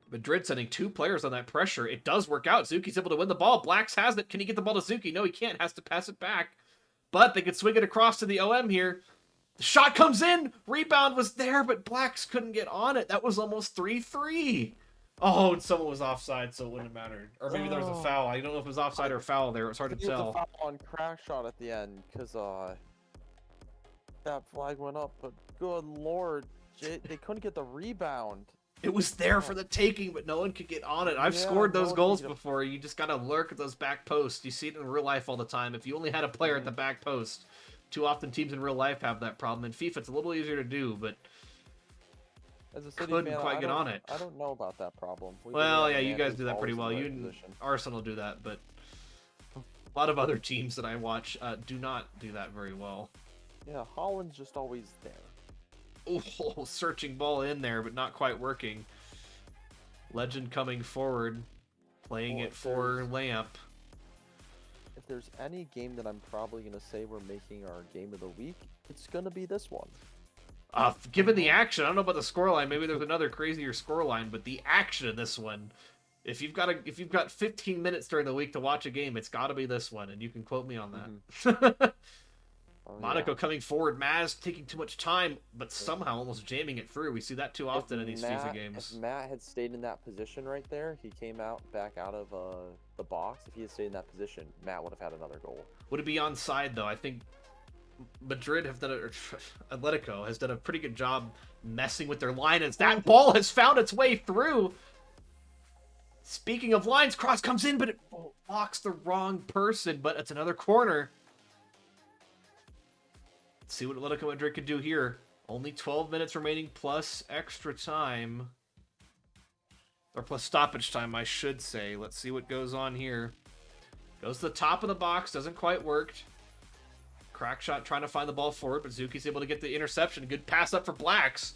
Madrid sending 2 players on that pressure. It does work out. Zuki's able to win the ball. Blacks has it. Can he get the ball to Zuki? No, he can't. Has to pass it back. But they could swing it across to the OM here. The shot comes in. Rebound was there, but Blacks couldn't get on it. That was almost 3-3. Oh, and someone was offside, so it wouldn't have mattered. Or maybe there was a foul. I don't know if it was offside or foul there. It was hard to tell.
A foul on crack shot at the end, because that flag went up, but good lord, they couldn't get the rebound.
It was there for the taking, but no one could get on it. I've scored those goals before. You just got to lurk at those back posts. You see it in real life all the time. If you only had a player at the back post, too often teams in real life have that problem. In FIFA, it's a little easier to do, but
as a City
couldn't
fan,
quite get on it.
I don't know about that problem.
Well, yeah, you guys do that pretty well. You and Arsenal do that, but a lot of other teams that I watch do not do that very well.
Yeah, Holland's just always there.
Oh, searching ball in there, but not quite working. Legend coming forward, playing it for Lamp.
If there's any game that I'm probably going to say we're making our game of the week, it's going to be this one.
Given the action, I don't know about the scoreline. Maybe there's another crazier scoreline, but the action in this one, if you've got 15 minutes during the week to watch a game, it's got to be this one, and you can quote me on that. Monaco coming forward, Maz taking too much time, but somehow almost jamming it through. We see that too often in these FIFA games.
If Matt had stayed in that position right there, he came back out of the box. If he had stayed in that position, Matt would have had another goal.
Would it be onside though? I think Madrid have done it, or Atletico has done a pretty good job messing with their line as that ball has found its way through. Speaking of lines, cross comes in, but it blocks the wrong person, but it's another corner. Let's see what Atletico Madrid could do here. Only 12 minutes remaining plus extra time. Or plus stoppage time, I should say. Let's see what goes on here. Goes to the top of the box, doesn't quite work. Crack shot trying to find the ball forward, but Zuki's able to get the interception. Good pass up for Blacks.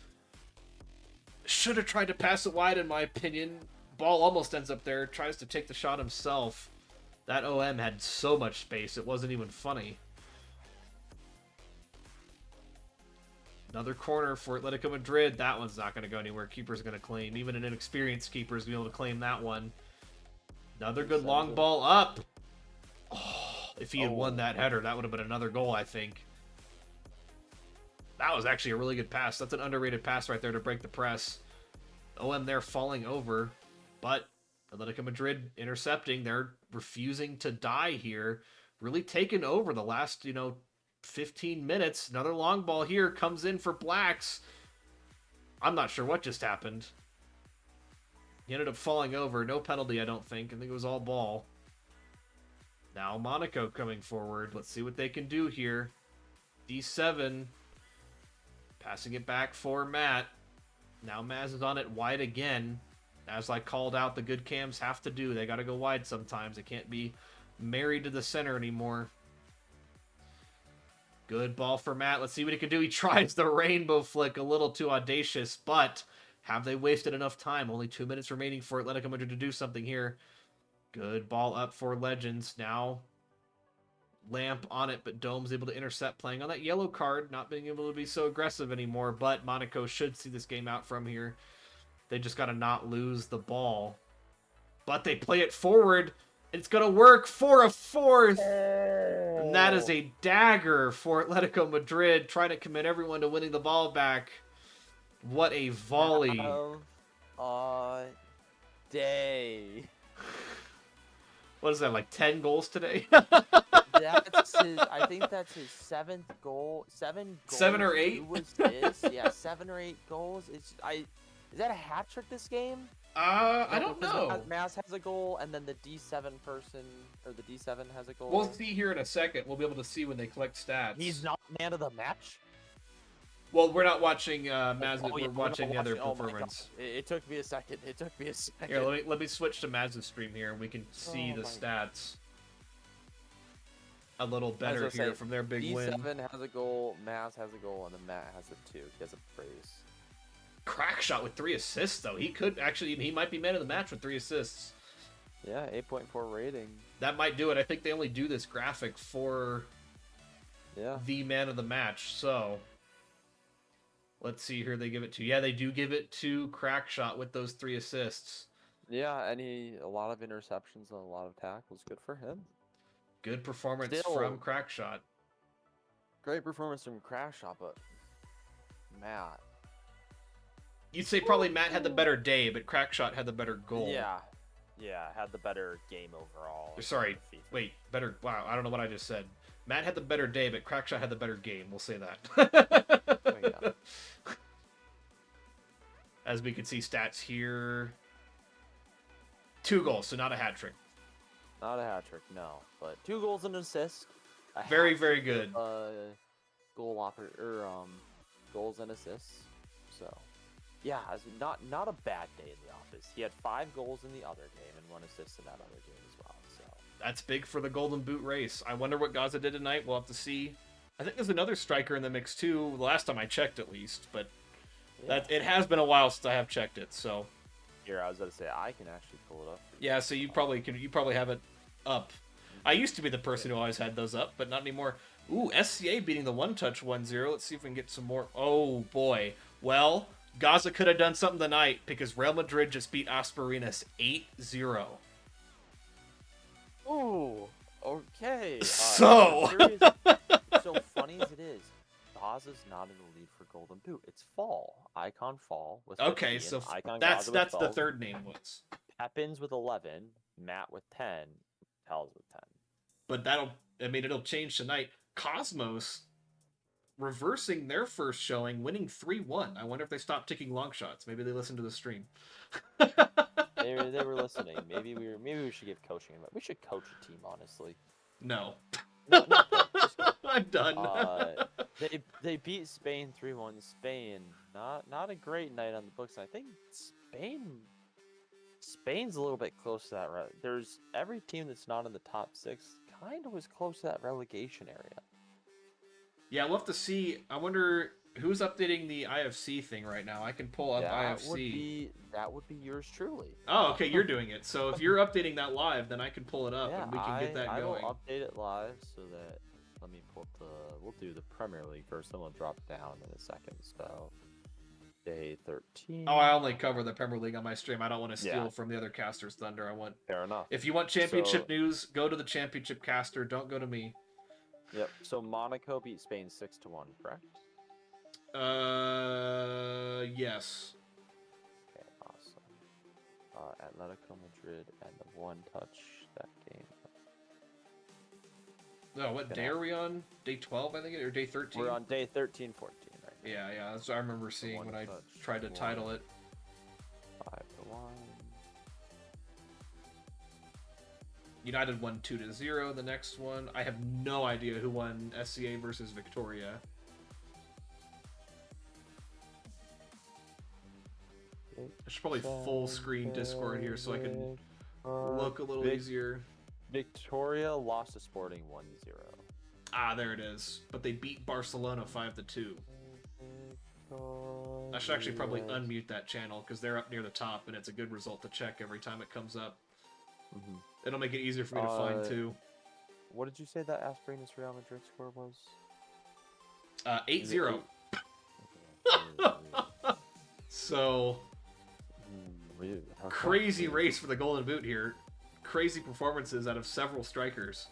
Should have tried to pass it wide, in my opinion. Ball almost ends up there. Tries to take the shot himself. That OM had so much space, it wasn't even funny. Another corner for Atletico Madrid. That one's not going to go anywhere. Keeper's going to claim. Even an inexperienced keeper is going to be able to claim that one. Another good long ball up. Oh, if he had won that header, that would have been another goal, I think. That was actually a really good pass. That's an underrated pass right there to break the press. OM there falling over. But Atletico Madrid intercepting. They're refusing to die here. Really taking over the last, 15 minutes. Another long ball here comes in for Blacks. I'm not sure what just happened. He ended up falling over. No penalty, I don't think. I think it was all ball. Now Monaco coming forward. Let's see what they can do here. D7. Passing it back for Matt. Now Maz is on it wide again. as I called out, the good cams have to do. They got to go wide sometimes. They can't be married to the center anymore. Good ball for Matt. Let's see what he can do. He tries the rainbow flick, a little too audacious, but have they wasted enough time? Only 2 minutes remaining for Atletico Madrid to do something here. Good ball up for Legends. Now Lamp on it, but Dome's able to intercept, playing on that yellow card, not being able to be so aggressive anymore, but Monaco should see this game out from here. They just got to not lose the ball. But they play it forward. It's going to work for a fourth. And that is a dagger for Atletico Madrid, trying to commit everyone to winning the ball back. What a volley.
Day.
What is that, like 10 goals today?
That's his, I think that's his 7th goal. 7 goals.
7 or 8?
Yeah, 7 or 8 goals. Is that a hat trick this game?
I don't know.
Maz has a goal, and then the D7 person, or the D7 has a goal.
We'll see here in a second. We'll be able to see when they collect stats.
He's not man of the match?
Well, we're not watching Maz.
Oh, yeah,
we're watching the other
oh my
performance.
God. It took me a second.
Here, let me switch to Maz's stream here, and we can see the stats a little better here from their big win.
D7 has a goal, Maz has a goal, and then Matt has a 2. He has a brace.
Crack shot with 3 assists, though. He might be man of the match with 3 assists.
Yeah, 8.4 rating.
That might do it. I think they only do this graphic for the man of the match, so let's see here. They give it to, yeah, they do give it to Crack shot with those 3 assists.
Yeah, and a lot of interceptions and a lot of tackles. Good for him.
Good performance from Crack shot.
Great performance from Crack shot, but Matt.
You'd say probably Matt had the better day, but Crackshot had the better goal.
Yeah, had the better game overall.
Sorry, wait, better. Wow, I don't know what I just said. Matt had the better day, but Crackshot had the better game. We'll say that. As we can see stats here, 2 goals, so not a hat trick.
Not a hat trick, no, but 2 goals and an assist.
Very, very good.
Goals and assists. So. Yeah, not a bad day in the office. He had 5 goals in the other game and 1 assist in that other game as well. So
that's big for the Golden Boot race. I wonder what Gaza did tonight. We'll have to see. I think there's another striker in the mix too. The last time I checked, at least, but it has been a while since I have checked it. So
here, I was going to say I can actually pull it up.
Yeah, so you probably can. You probably have it up. I used to be the person who always had those up, but not anymore. Ooh, SCA beating the one-touch 1-0. Let's see if we can get some more. Oh boy. Well, Gaza could have done something tonight because Real Madrid just beat Aspirinas 8-0.
Ooh, okay.
So
funny as it is, Gaza's not in the lead for Golden Boot. It's Fall. Icon Fall with 15.
Okay, so
Icon
that's
with
the
12.
third name was.
Pepin's with 11, Matt with 10, Tel's with 10.
But it'll change tonight. Cosmos reversing their first showing, winning 3-1. I wonder if they stopped taking long shots. Maybe they listened to the stream.
they were listening. Maybe we should give coaching. We should coach a team, honestly.
No.
No,
I'm done.
They beat Spain 3-1. Spain, not a great night on the books. I think Spain's a little bit close to that. There's every team that's not in the top 6 kind of was close to that relegation area.
Yeah, we'll have to see. I wonder who's updating the IFC thing right now. I can pull up IFC.
That would be yours truly.
Oh, okay, you're doing it. So if you're updating that live, then I can pull it up and we can get that going.
I will update it live so that. Let me pull up we'll do the Premier League first, then we'll drop down in a second. So, day 13.
Oh, I only cover the Premier League on my stream. I don't want to steal from the other caster's thunder.
Fair enough.
If you want championship news, go to the championship caster. Don't go to me.
Yep. So Monaco beat Spain 6-1, correct?
Yes.
Okay, awesome. Atletico Madrid and the one touch that game.
No, what day are we on? Day 12, I think, or day 13?
We're on day 13, 14 right now.
Yeah, that's what I remember seeing when I tried to title it.
5-1.
United won 2-0. The next one, I have no idea who won SCA versus Victoria. I should probably full screen Discord here so I can look a little easier.
Victoria lost to Sporting 1-0.
Ah, there it is. But they beat Barcelona 5-2. I should actually probably unmute that channel because they're up near the top and it's a good result to check every time it comes up. It'll make it easier for me to find too.
What did you say that Asperinas Real Madrid score was?
8-0. So, crazy race for the Golden Boot here. Crazy performances out of several strikers.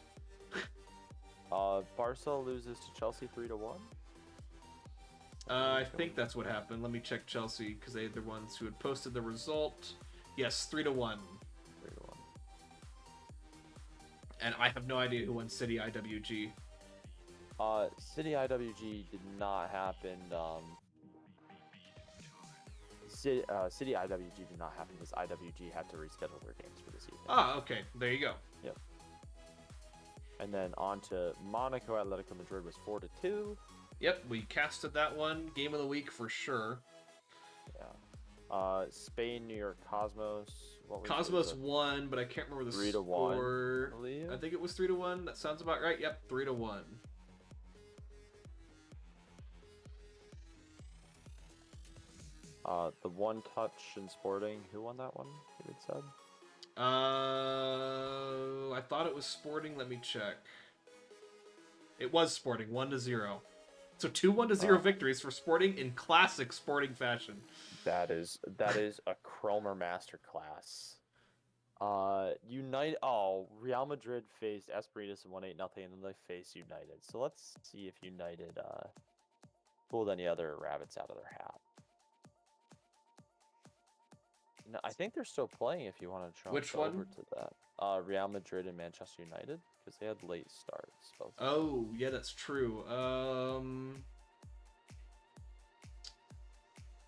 Barca loses to Chelsea 3-1.
I think that's what happened. Let me check Chelsea because they're the ones who had posted the result. Yes, 3-1. And I have no idea who won City IWG.
City IWG did not happen. City IWG did not happen because IWG had to reschedule their games for this evening.
Ah, okay. There you go.
Yep. And then on to Monaco Atletico Madrid was 4-2.
Yep, we casted that one. Game of the week for sure.
Yeah. Spain, New York Cosmos.
Cosmos won, but I can't remember the
3-1,
score.
I
I think it was 3-1. That sounds about right. Yep, 3-1.
The one touch in Sporting. Who won that one? David said.
I thought it was Sporting. Let me check. It was Sporting, 1-0. So 2 1-0 victories for Sporting in classic Sporting fashion.
That is a Cromer masterclass. Real Madrid faced Asperitas and won 8-0, and then they faced United. So let's see if United pulled any other rabbits out of their hat. No, I think they're still playing. If you want to jump over to that, Real Madrid and Manchester United, because they had late starts. Both.
Oh, yeah, that's true.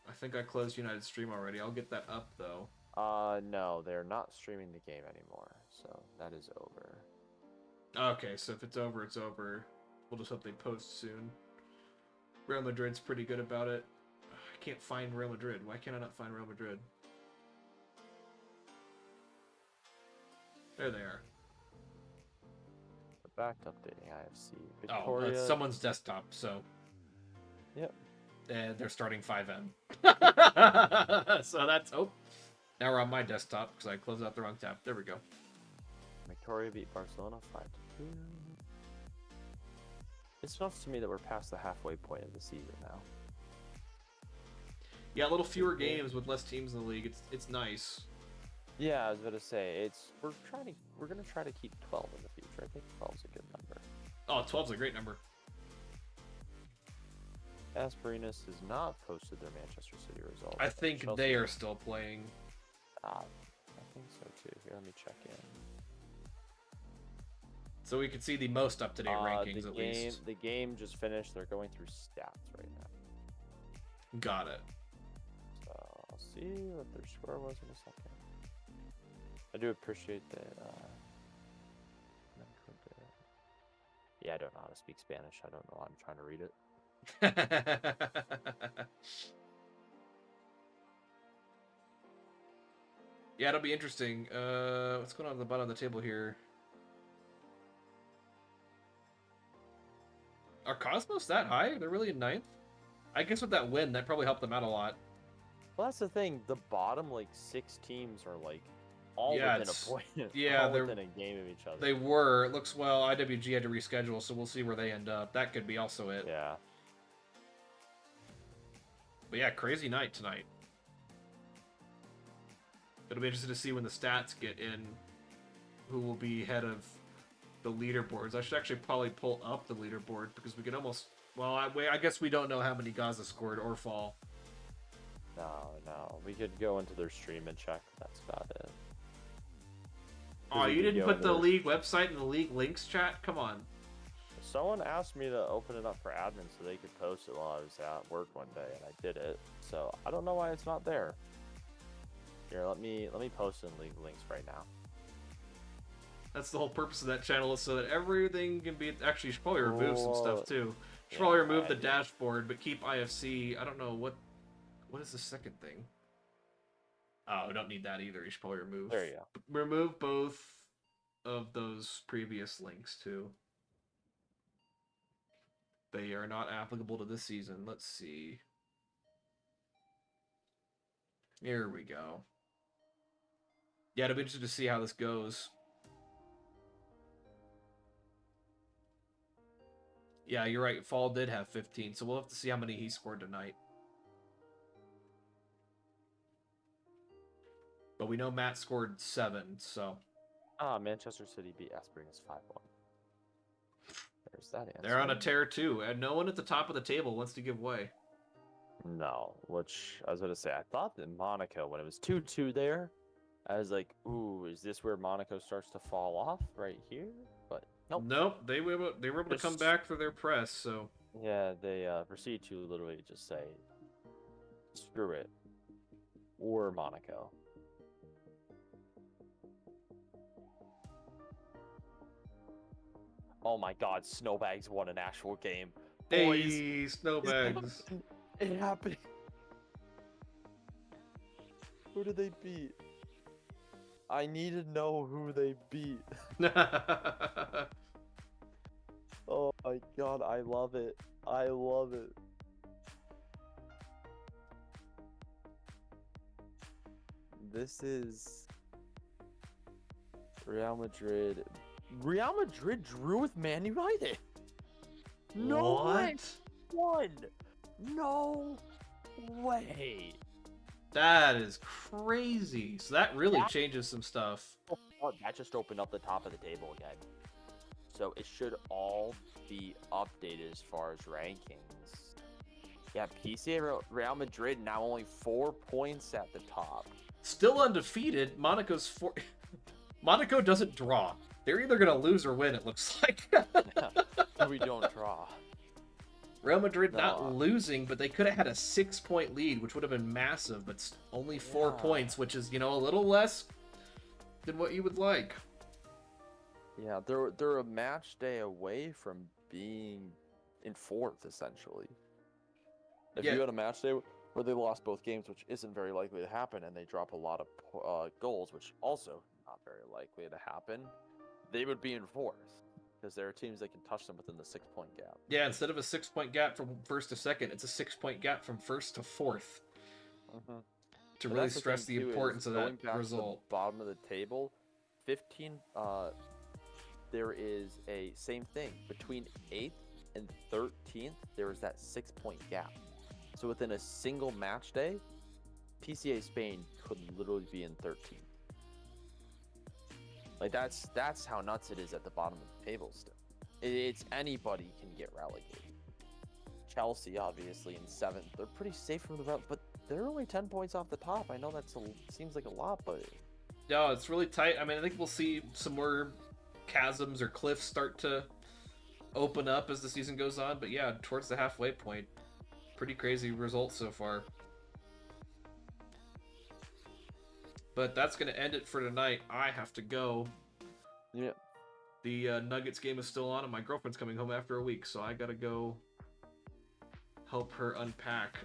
I think I closed United's stream already. I'll get that up though.
No, they're not streaming the game anymore, so that is over.
Okay, so if it's over, it's over. We'll just hope they post soon. Real Madrid's pretty good about it. I can't find Real Madrid. Why can't I not find Real Madrid? There they are.
We're back to updating IFC.
Victoria... Oh, it's someone's desktop, so...
Yep.
And they're starting 5M. So that's... Oh. Now we're on my desktop, because I closed out the wrong tab. There we go.
Victoria beat Barcelona 5-2. It's nuts to me that we're past the halfway point of the season now.
Yeah, a little fewer games with less teams in the league. It's nice.
Yeah, I was about to say we're gonna try to keep 12 in the future. I think 12 is a good number.
Oh, 12 is a great number.
Asperinas has not posted their Manchester City results.
I think
Chelsea...
they are still playing.
I think so too. Here, let me check in.
So we can see the most up-to-date rankings at least.
The game just finished. They're going through stats right now.
Got it.
So I'll see what their score was in a second. I do appreciate that. Yeah, I don't know how to speak Spanish. I don't know. I'm trying to read it.
Yeah, it'll be interesting. What's going on at the bottom of the table here? Are Cosmos that high? They're really in 9th? I guess with that win, that probably helped them out a lot.
Well, that's the thing. The bottom, 6 teams are, all within a point.
Yeah,
they're within a game of each other.
They were. It looks, well, IWG had to reschedule, so we'll see where they end up. That could be also it.
Yeah.
But yeah, crazy night tonight. It'll be interesting to see when the stats get in who will be head of the leaderboards. I should actually probably pull up the leaderboard because we can almost... Well, I guess we don't know how many Gaza scored or fall.
No. We could go into their stream and check. That's about it.
Oh, you didn't put the league website in the league links chat? Come on.
Someone asked me to open it up for admin so they could post it while I was at work one day, and I did it. So I don't know why it's not there. Here, let me post in league links right now.
That's the whole purpose of that channel, is so that everything can be... Actually, you should probably remove some stuff, too. You should probably remove the dashboard, but keep IFC. I don't know, what is the second thing? Oh, we don't need that either. You should probably
There you go.
remove both of those previous links too. They are not applicable to this season. Let's see. Here we go. Yeah, it'll be interesting to see how this goes. Yeah, you're right. Fall did have 15, so we'll have to see how many he scored tonight. But we know Matt scored 7, so.
Manchester City beat Esperance 5-1. There's that answer.
They're on a tear too, and no one at the top of the table wants to give way.
No, which I was going to say, I thought that Monaco, when it was 2-2 there, I was like, ooh, is this where Monaco starts to fall off right here? But nope.
Nope, they were able to come back for their press, so.
Yeah, they proceed to literally just say, screw it. Or Monaco. Oh my god, Snowbags won an actual game.
Hey, Snowbags.
It happened. Who did they beat? I need to know who they beat. Oh my god, I love it. I love it. This is Real Madrid. Real Madrid drew with Man United. No way. One. No way.
That is crazy. So that really changes some stuff.
Oh, that just opened up the top of the table again. So it should all be updated as far as rankings. Yeah, PCA Real Madrid now only 4 points at the top.
Still undefeated. Monaco doesn't draw. They're either going to lose or win, it looks like.
We don't draw.
Real Madrid not losing, but they could have had a 6-point lead, which would have been massive, but only 4 points, which is, a little less than what you would like.
Yeah, they're a match day away from being in 4th, essentially. If you had a match day where they lost both games, which isn't very likely to happen, and they drop a lot of goals, which also not very likely to happen, they would be in 4th. Because there are teams that can touch them within the 6-point gap.
Yeah, instead of a 6-point gap from 1st to 2nd, it's a 6-point gap from 1st to 4th.
Mm-hmm.
To really stress the importance of that result.
To the bottom of the table, 15. There is a same thing between 8th and 13th. There is that 6-point gap. So within a single match day, PCA Spain could literally be in 13th. Like that's how nuts it is at the bottom of the table still. It's anybody can get relegated. Chelsea obviously in 7th. They're pretty safe from the rest, but they're only 10 points off the top. I know seems like a lot, but
no, it's really tight. I mean, I think we'll see some more chasms or cliffs start to open up as the season goes on. But yeah, towards the halfway point, pretty crazy results so far. But that's going to end it for tonight. I have to go.
Yeah.
The Nuggets game is still on, and my girlfriend's coming home after a week, so I got to go help her unpack.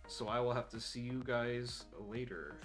So I will have to see you guys later.